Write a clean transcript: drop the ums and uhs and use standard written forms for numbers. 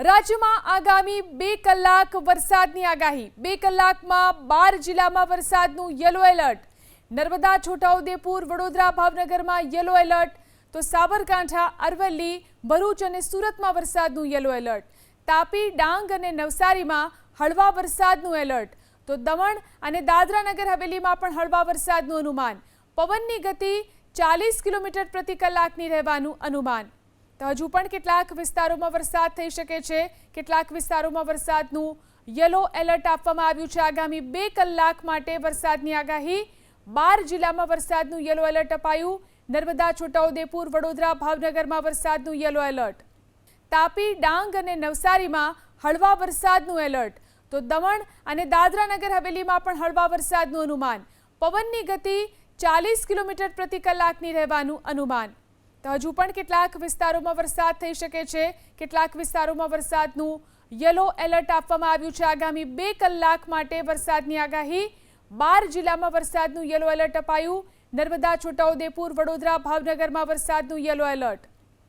રાજ્યમાં આગામી 2 કલાક વરસાદની આગાહી। 2 કલાકમાં 12 જિલ્લામાં વરસાદનું યલો એલર્ટ। નર્મદા, છોટાઉદેપુર, વડોદરા, ભાવનગરમાં યલો એલર્ટ, તો સાબરકાંઠા, અરવલ્લી, ભરૂચ અને સુરતમાં વરસાદનું યલો એલર્ટ। તાપી, ડાંગ અને નવસારીમાં હળવા વરસાદનું એલર્ટ, તો દમણ અને દાદરા નગર હવેલીમાં પણ હળવા વરસાદનું અનુમાન। પવનની ગતિ 40 કિલોમીટર પ્રતિ કલાકની રહેવાનું અનુમાન। તો હજુ પણ કેટલાક વિસ્તારોમાં વરસાદ થઈ શકે છે। કેટલાક વિસ્તારોમાં વરસાદનું યલો એલર્ટ આપવામાં આવ્યું છે। આગામી 2 કલાક માટે વરસાદની આગાહી। 12 જિલ્લામાં વરસાદનું યલો એલર્ટ અપાયું। નર્મદા, છોટાઉદેપુર, વડોદરા, ભાવનગરમાં વરસાદનું યલો એલર્ટ। તાપી, ડાંગ અને નવસારીમાં હળવા વરસાદનું એલર્ટ, તો દમણ અને દાદરા નગર હવેલીમાં પણ હળવા વરસાદનું અનુમાન। પવનની ગતિ 40 કિલોમીટર પ્રતિ કલાકની રહેવાનું અનુમાન। તો હજુ પણ કેટલાક વિસ્તારોમાં વરસાદ થઈ શકે છે। કેટલાક વિસ્તારોમાં વરસાદનું યલો એલર્ટ આપવામાં આવ્યું છે। આગામી 2 કલાક માટે વરસાદની આગાહી। 12 જિલ્લામાં વરસાદનું યલો એલર્ટ અપાયું। નર્મદા, છોટાઉદેપુર, વડોદરા, ભાવનગરમાં વરસાદનું યલો એલર્ટ।